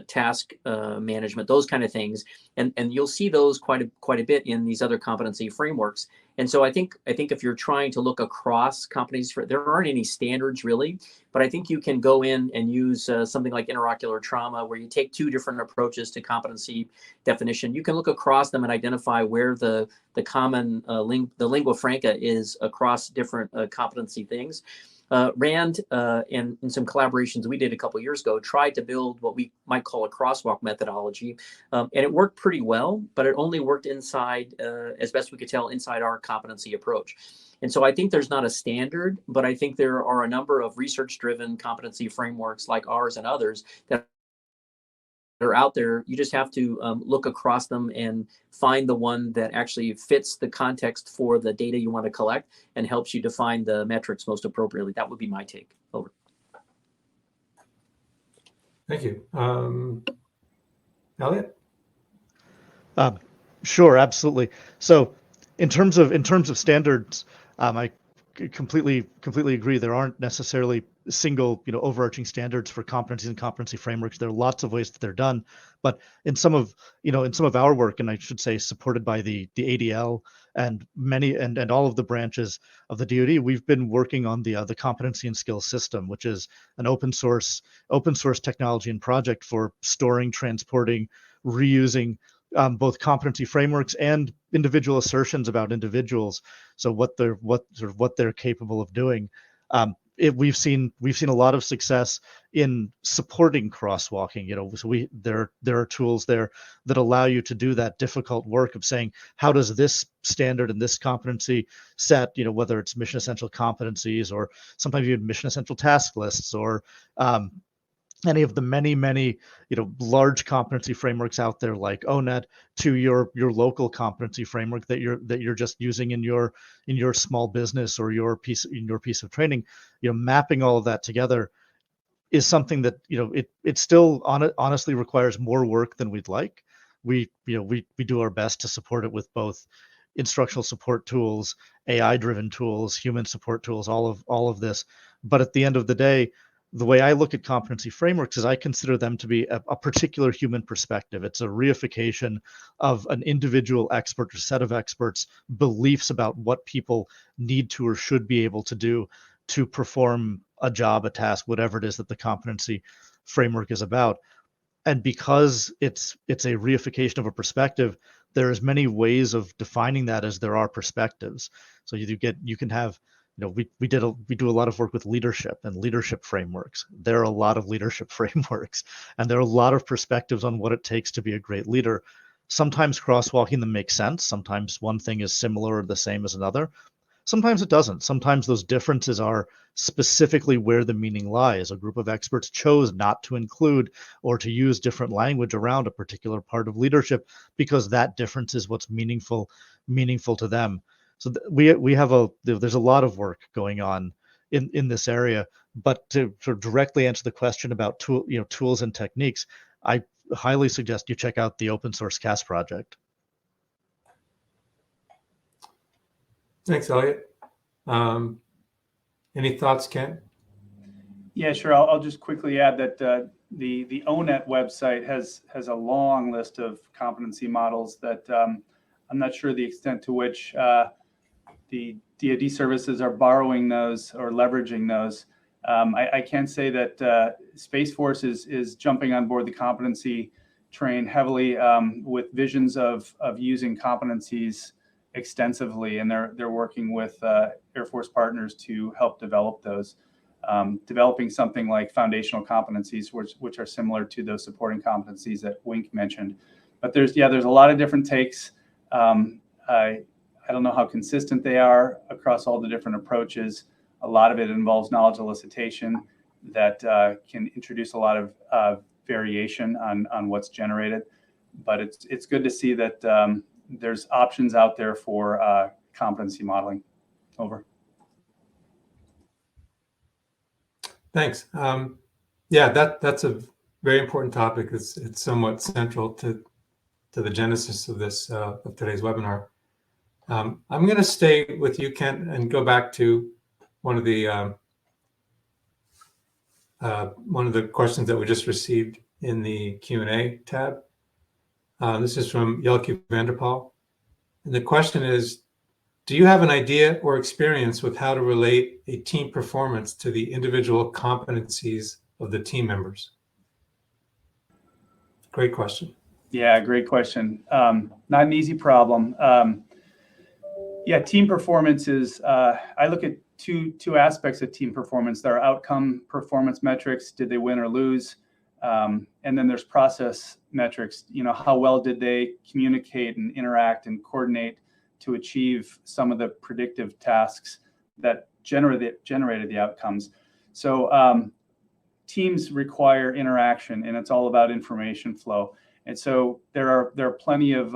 task management, those kind of things, and you'll see those quite a bit in these other competency frameworks. And so I think if you're trying to look across competencies, there aren't any standards really, but I think you can go in and use something like interocular trauma, where you take two different approaches to competency definition. You can look across them and identify where the common the lingua franca is across different competency things. Rand and in some collaborations we did a couple years ago tried to build what we might call a crosswalk methodology, and it worked pretty well, but it only worked inside, as best we could tell, inside our competency approach. And so I think there's not a standard, but I think there are a number of research-driven competency frameworks like ours and others that are out there. You just have to look across them and find the one that actually fits the context for the data you want to collect and helps you define the metrics most appropriately. That would be my take. Over. Thank you. Elliot? Sure, absolutely. So in terms of standards, I completely agree. There aren't necessarily single, overarching standards for competencies and competency frameworks. There are lots of ways that they're done, but in some of our work, and I should say supported by the ADL and many and all of the branches of the DoD, we've been working on the competency and skills system, which is an open source technology and project for storing, transporting, reusing both competency frameworks and individual assertions about individuals. So what they're capable of doing. We've seen a lot of success in supporting crosswalking. So there are tools there that allow you to do that difficult work of saying, how does this standard and this competency set, whether it's mission essential competencies or sometimes even mission essential task lists or any of the many large competency frameworks out there like ONET to your local competency framework that you're just using in your small business or your piece of training. Mapping all of that together is something that it still honestly requires more work than we'd like. We do our best to support it with both instructional support tools, AI driven tools, human support tools, all of this. But at the end of the day, the way I look at competency frameworks is I consider them to be a particular human perspective. It's a reification of an individual expert or set of experts' beliefs about what people need to or should be able to do to perform a job, a task, whatever it is that the competency framework is about. And because it's a reification of a perspective, there are as many ways of defining that as there are perspectives. So you can have, we do a lot of work with leadership and leadership frameworks. There are a lot of leadership frameworks, and there are a lot of perspectives on what it takes to be a great leader. Sometimes crosswalking them makes sense. Sometimes one thing is similar or the same as another. Sometimes it doesn't. Sometimes those differences are specifically where the meaning lies. A group of experts chose not to include or to use different language around a particular part of leadership because that difference is what's meaningful to them. So there's a lot of work going on in this area. But to sort of directly answer the question about tools and techniques, I highly suggest you check out the open source CAS project. Thanks, Elliot. Any thoughts, Kent? Yeah, sure. I'll just quickly add that the ONET website has a long list of competency models that I'm not sure the extent to which the DoD services are borrowing those or leveraging those. I can say that Space Force is jumping on board the competency train heavily with visions of using competencies extensively, and they're working with Air Force partners to help develop those, developing something like foundational competencies, which are similar to those supporting competencies that Wink mentioned. But there's a lot of different takes. I don't know how consistent they are across all the different approaches. A lot of it involves knowledge elicitation that can introduce a lot of variation on what's generated. But it's good to see that there's options out there for competency modeling. Over. Thanks. Yeah, that's a very important topic. It's somewhat central to the genesis of this of today's webinar. I'm going to stay with you, Kent, and go back to one of the questions that we just received in the Q&A tab. This is from Jelke Vanderpaal. And the question is, do you have an idea or experience with how to relate a team performance to the individual competencies of the team members? Great question. Yeah, great question. Not an easy problem. Yeah, team performance is, I look at two aspects of team performance. There are outcome performance metrics. Did they win or lose? And then there's process metrics. How well did they communicate and interact and coordinate to achieve some of the predictive tasks that generated the outcomes. So teams require interaction, and it's all about information flow. And so there are plenty of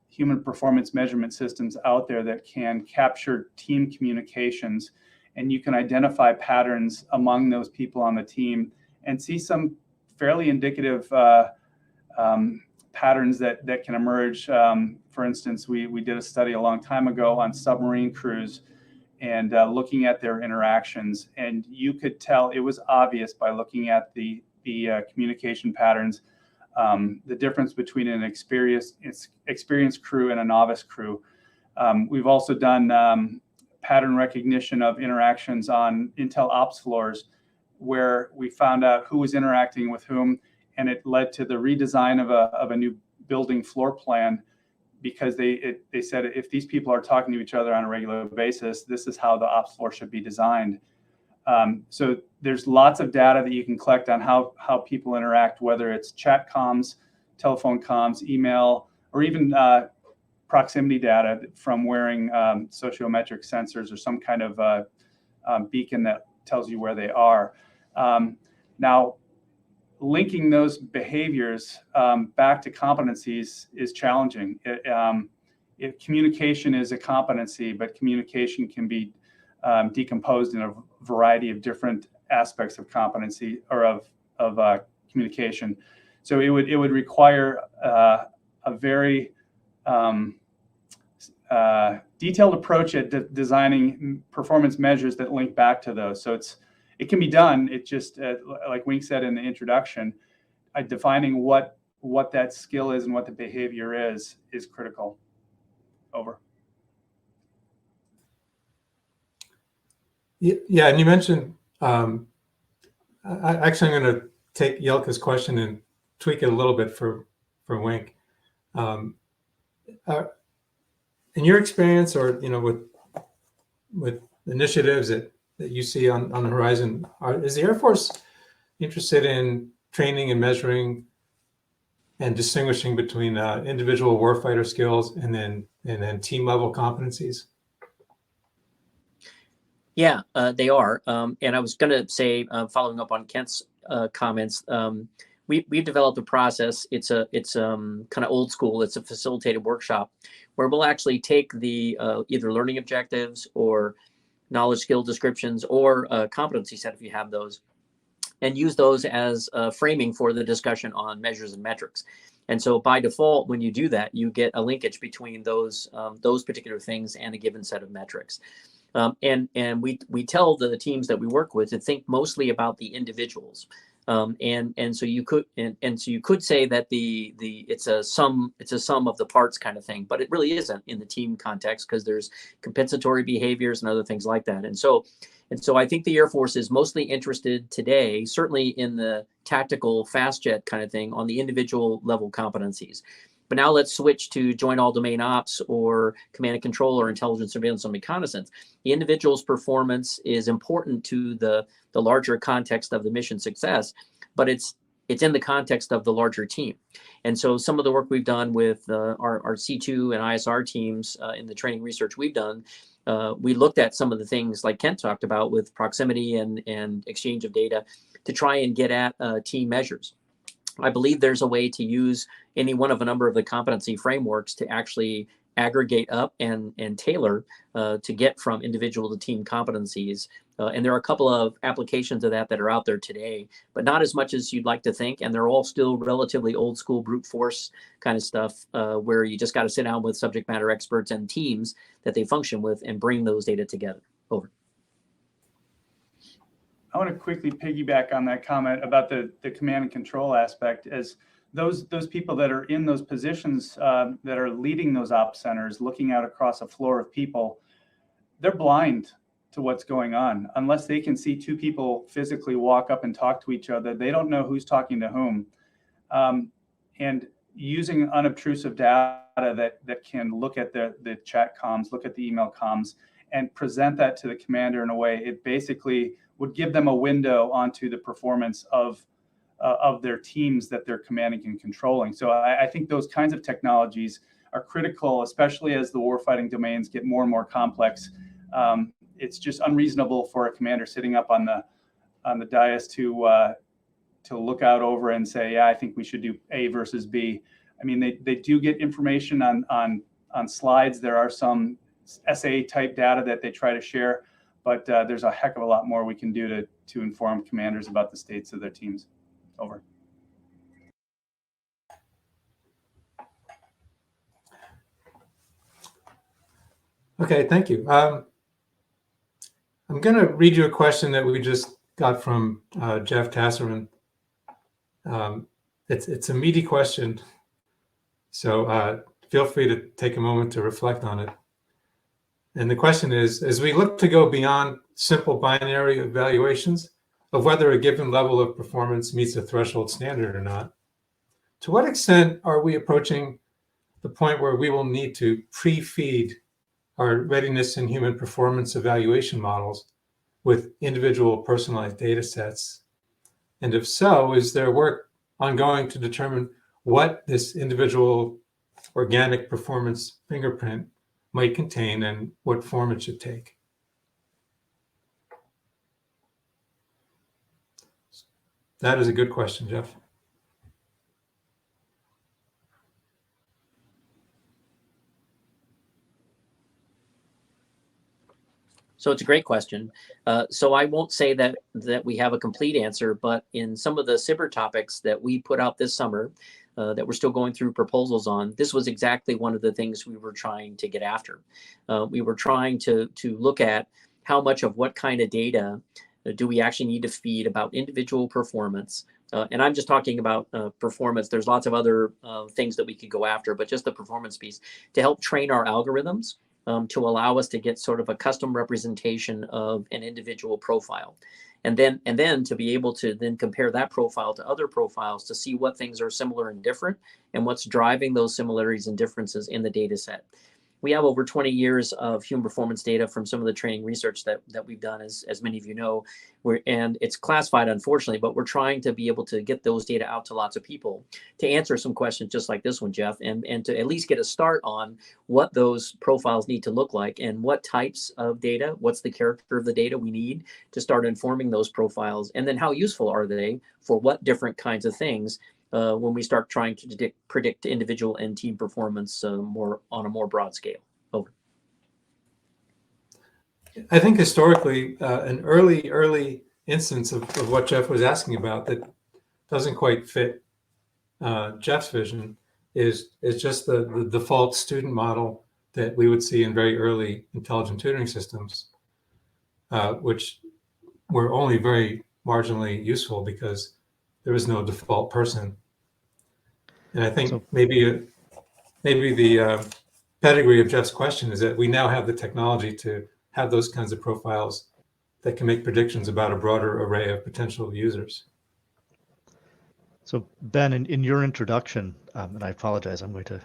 human performance measurement systems out there that can capture team communications, and you can identify patterns among those people on the team and see some fairly indicative patterns that can emerge. For instance, we did a study a long time ago on submarine crews and looking at their interactions, and you could tell, it was obvious by looking at the communication patterns, the difference between an experienced crew and a novice crew. We've also done pattern recognition of interactions on Intel ops floors, where we found out who was interacting with whom, and it led to the redesign of a new building floor plan, because they said, if these people are talking to each other on a regular basis, this is how the ops floor should be designed. So there's lots of data that you can collect on how people interact, whether it's chat comms, telephone comms, email, or even proximity data from wearing sociometric sensors or some kind of beacon that tells you where they are. Now, linking those behaviors back to competencies is challenging. Communication is a competency, but communication can be decomposed in a variety of different aspects of competency or of communication. So it would require a very detailed approach at designing performance measures that link back to those. So it can be done. It just, like Wink said in the introduction, defining what that skill is and what the behavior is critical. Over. Yeah, and you mentioned, actually, I'm going to take Yelka's question and tweak it a little bit for Wink. In your experience, or with initiatives that you see on the horizon, is the Air Force interested in training and measuring and distinguishing between individual warfighter skills and then team level competencies? Yeah, they are. And I was going to say, following up on Kent's comments, we've developed a process. It's kind of old school. It's a facilitated workshop where we'll actually take the either learning objectives or knowledge skill descriptions or competency set, if you have those, and use those as framing for the discussion on measures and metrics. And so by default, when you do that, you get a linkage between those particular things and a given set of metrics. And we tell the teams that we work with to think mostly about the individuals. And so you could say that it's a sum of the parts kind of thing, but it really isn't in the team context, because there's compensatory behaviors and other things like that. And so I think the Air Force is mostly interested today, certainly in the tactical fast jet kind of thing, on the individual level competencies. But now let's switch to joint all domain ops or command and control or intelligence, surveillance, and reconnaissance. The individual's performance is important to the larger context of the mission success, but it's in the context of the larger team. And so some of the work we've done with our C2 and ISR teams in the training research we've done, we looked at some of the things like Kent talked about with proximity and exchange of data to try and get at team measures. I believe there's a way to use any one of a number of the competency frameworks to actually aggregate up and tailor to get from individual to team competencies. And there are a couple of applications of that are out there today, but not as much as you'd like to think. And they're all still relatively old school brute force kind of stuff, where you just got to sit down with subject matter experts and teams that they function with and bring those data together. Over. I want to quickly piggyback on that comment about the command and control aspect, as those people that are in those positions that are leading those ops centers, looking out across a floor of people, they're blind to what's going on. Unless they can see two people physically walk up and talk to each other, they don't know who's talking to whom. And using unobtrusive data that can look at the chat comms, look at the email comms, and present that to the commander in a way, it basically would give them a window onto the performance of their teams that they're commanding and controlling. So I think those kinds of technologies are critical, especially as the warfighting domains get more and more complex. It's just unreasonable for a commander sitting up on the dais to look out over and say, yeah, I think we should do A versus B. I mean, they do get information on slides. There are some SA type data that they try to share, but there's a heck of a lot more we can do to inform commanders about the states of their teams. Over. Okay, thank you. I'm going to read you a question that we just got from Jeff Tasserman. It's a meaty question, so feel free to take a moment to reflect on it. And the question is, as we look to go beyond simple binary evaluations of whether a given level of performance meets a threshold standard or not, to what extent are we approaching the point where we will need to pre-feed our readiness and human performance evaluation models with individual personalized data sets? And if so, is there work ongoing to determine what this individual organic performance fingerprint might contain and what form it should take? That is a good question, Jeff. So it's a great question. So I won't say that we have a complete answer, but in some of the SIBR topics that we put out this summer, that we're still going through proposals on, this was exactly one of the things we were trying to get after. We were trying to look at how much of what kind of data do we actually need to feed about individual performance. And I'm just talking about performance. There's lots of other things that we could go after, but just the performance piece to help train our algorithms to allow us to get sort of a custom representation of an individual profile. And then to be able to then compare that profile to other profiles to see what things are similar and different and what's driving those similarities and differences in the data set. We have over 20 years of human performance data from some of the training research that we've done, as many of you know, and it's classified, unfortunately, but we're trying to be able to get those data out to lots of people to answer some questions just like this one, Jeff, and to at least get a start on what those profiles need to look like and what types of data, what's the character of the data we need to start informing those profiles, and then how useful are they for what different kinds of things when we start trying to predict individual and team performance more on a more broad scale. Over. I think historically, an early instance of what Jeff was asking about that doesn't quite fit Jeff's vision is just the default student model that we would see in very early intelligent tutoring systems, which were only very marginally useful because there was no default person. And I think maybe the pedigree of Jeff's question is that we now have the technology to have those kinds of profiles that can make predictions about a broader array of potential users. So Ben, in your introduction, and I apologize, I'm going to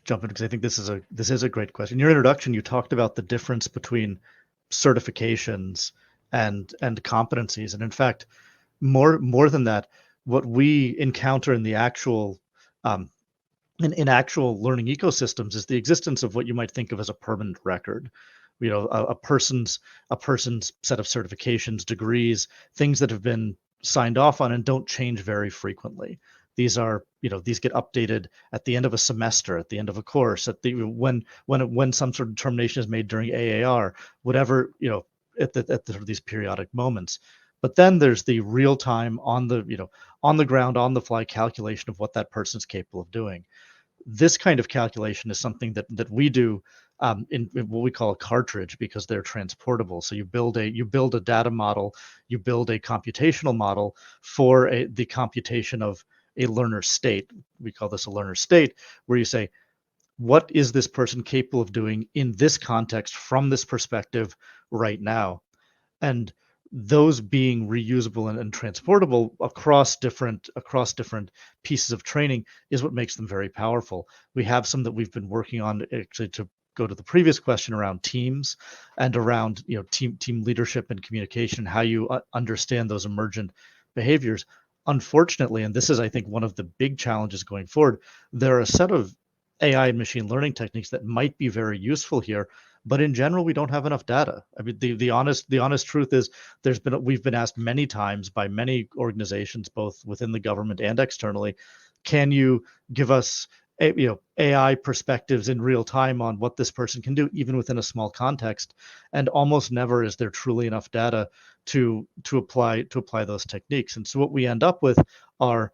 jump in because I think this is a great question. In your introduction, you talked about the difference between certifications and competencies, and in fact, more than that, what we encounter in the actual in actual learning ecosystems is the existence of what you might think of as a permanent record. You know, a person's set of certifications, degrees, things that have been signed off on and don't change very frequently. These are, these get updated at the end of a semester, at the end of a course, at the when some sort of determination is made during AAR, whatever, at these periodic moments. But then there's the real time on the ground, on the fly calculation of what that person's capable of doing. This kind of calculation is something that we do in what we call a cartridge, because they're transportable. So you build a data model, you build a computational model for the computation of a learner state. We call this a learner state, where you say, what is this person capable of doing in this context from this perspective right now? And those being reusable and transportable across different pieces of training is what makes them very powerful. We have some that we've been working on, actually, to go to the previous question around teams and around team leadership and communication, how you understand those emergent behaviors. Unfortunately, and this is, I think, one of the big challenges going forward, there are a set of AI and machine learning techniques that might be very useful here, but in general, we don't have enough data. I mean, the honest truth is, we've been asked many times by many organizations, both within the government and externally, can you give us AI perspectives in real time on what this person can do, even within a small context? And almost never is there truly enough data to apply those techniques. And so what we end up with are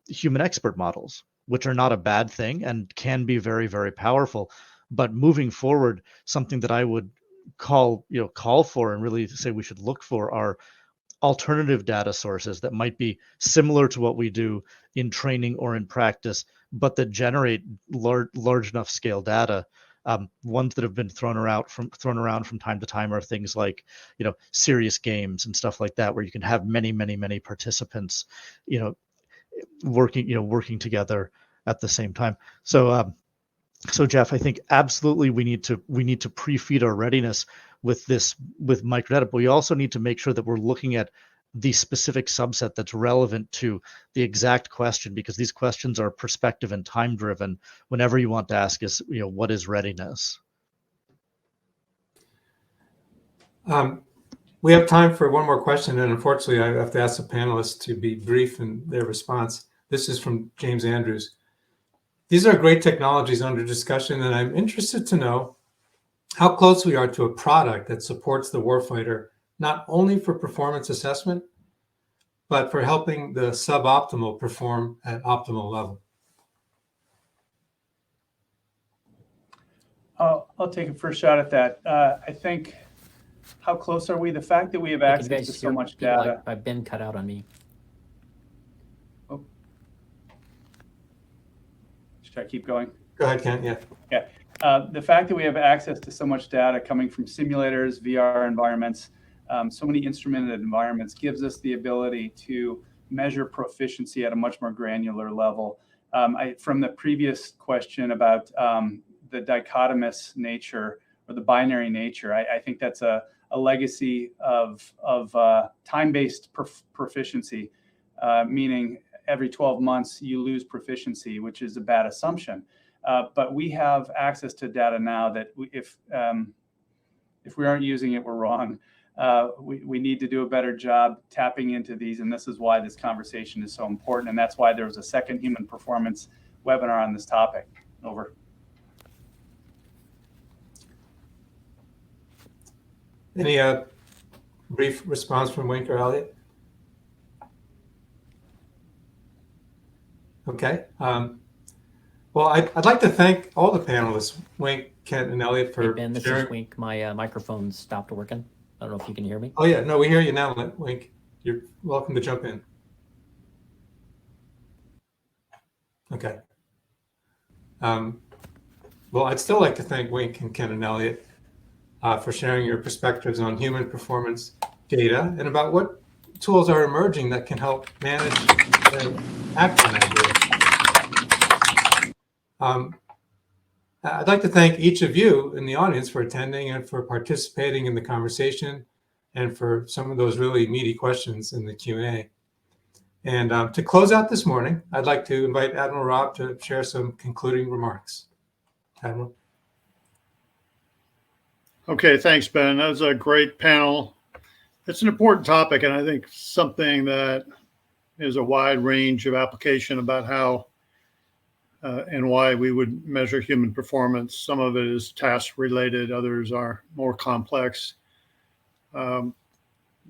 human expert models, which are not a bad thing and can be very, very powerful. But moving forward, something that I would call for and really say we should look for are alternative data sources that might be similar to what we do in training or in practice, but that generate large enough scale data. Ones that have been thrown around from time to time are things like serious games and stuff like that, where you can have many participants working together at the same time. So Jeff, I think absolutely we need to pre-feed our readiness with microdata, but we also need to make sure that we're looking at the specific subset that's relevant to the exact question, because these questions are perspective and time driven. Whenever you want to ask is, what is readiness? We have time for one more question, and unfortunately, I have to ask the panelists to be brief in their response. This is from James Andrews. These are great technologies under discussion, and I'm interested to know how close we are to a product that supports the warfighter, not only for performance assessment, but for helping the suboptimal perform at optimal level. I'll take a first shot at that. I think, how close are we? The fact that we have access to so much data. I've been cut out on me. Should I keep going? Go ahead, Kent. Yeah. Yeah. The fact that we have access to so much data coming from simulators, VR environments, so many instrumented environments gives us the ability to measure proficiency at a much more granular level. From the previous question about the dichotomous nature or the binary nature, I think that's a legacy of time-based proficiency, meaning every 12 months you lose proficiency, which is a bad assumption. But we have access to data now that if we aren't using it, we're wrong. We need to do a better job tapping into these, and this is why this conversation is so important, and that's why there was a second human performance webinar on this topic. Over. Any brief response from Wink or Elliot? Okay. Well, I'd like to thank all the panelists, Wink, Kent, and Elliot, for Hey Ben, this sharing. is Wink. My microphone stopped working. I don't know if you can hear me. Oh yeah, no, we hear you now, Wink. You're welcome to jump in. Okay. Well, I'd still like to thank Wink and Ken and Elliot for sharing your perspectives on human performance data and about what tools are emerging that can help manage and act on that data. I'd like to thank each of you in the audience for attending and for participating in the conversation and for some of those really meaty questions in the Q&A. And to close out this morning, I'd like to invite Admiral Rob to share some concluding remarks. Admiral. Okay, thanks, Ben. That was a great panel. It's an important topic, and I think something that is a wide range of application about how and why we would measure human performance. Some of it is task related, others are more complex. But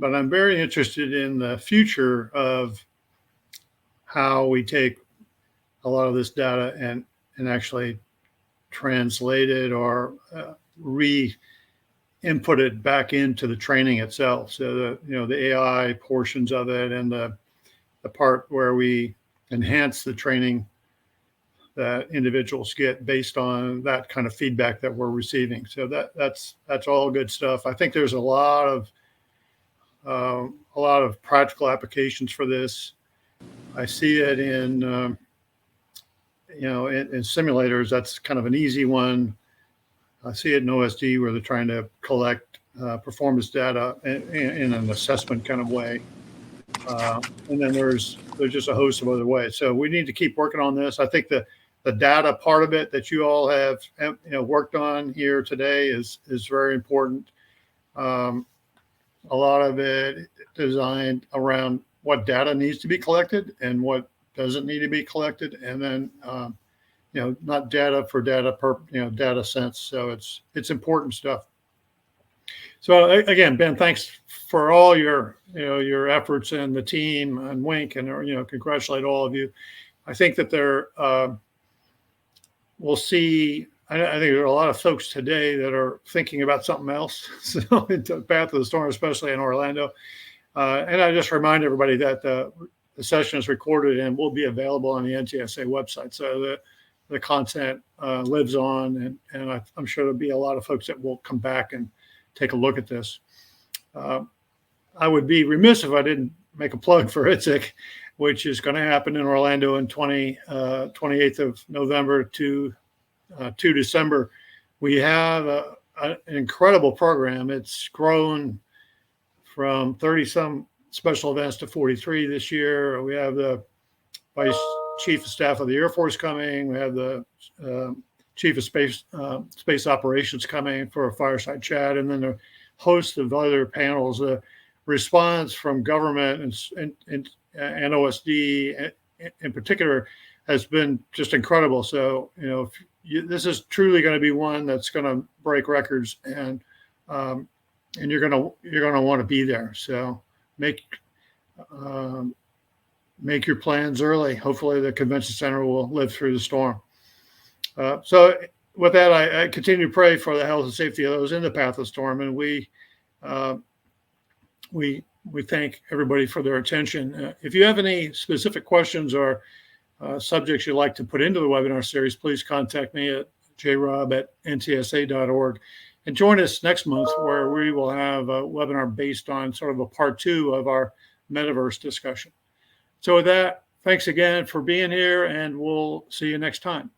I'm very interested in the future of how we take a lot of this data and actually translate it or re-input it back into the training itself. So the AI portions of it and the part where we enhance the training that individuals get based on that kind of feedback that we're receiving. So that's all good stuff. I think there's a lot of practical applications for this. I see it in simulators. That's kind of an easy one. I see it in OSD where they're trying to collect performance data in an assessment kind of way. And then there's just a host of other ways. So we need to keep working on this. I think the data part of it that you all have worked on here today is very important. A lot of it designed around what data needs to be collected and what doesn't need to be collected, and then not data for data data sense. So it's important stuff. So again, Ben, thanks for all your efforts and the team and Wink, and congratulate all of you. I think that we'll see. I think there are a lot of folks today that are thinking about something else. So into the path of the storm, especially in Orlando. And I just remind everybody that the session is recorded and will be available on the NTSA website. So the content lives on, and I'm sure there'll be a lot of folks that will come back and take a look at this. I would be remiss if I didn't make a plug for ITSEC, which is going to happen in Orlando on 28th of November to 2 December. We have an incredible program. It's grown from 30-some special events to 43 this year. We have the Vice Chief of Staff of the Air Force coming. We have the Chief of Space Operations coming for a fireside chat, and then a host of other panels. The response from government and OSD in particular has been just incredible. So this is truly going to be one that's going to break records, and you're going to want to be there. So make your plans early. Hopefully the convention center will live through the storm. So with that, I continue to pray for the health and safety of those in the path of the storm, and we thank everybody for their attention. If you have any specific questions or subjects you'd like to put into the webinar series, please contact me at jrob@ntsa.org. And join us next month where we will have a webinar based on sort of a part 2 of our metaverse discussion. So with that, thanks again for being here, and we'll see you next time.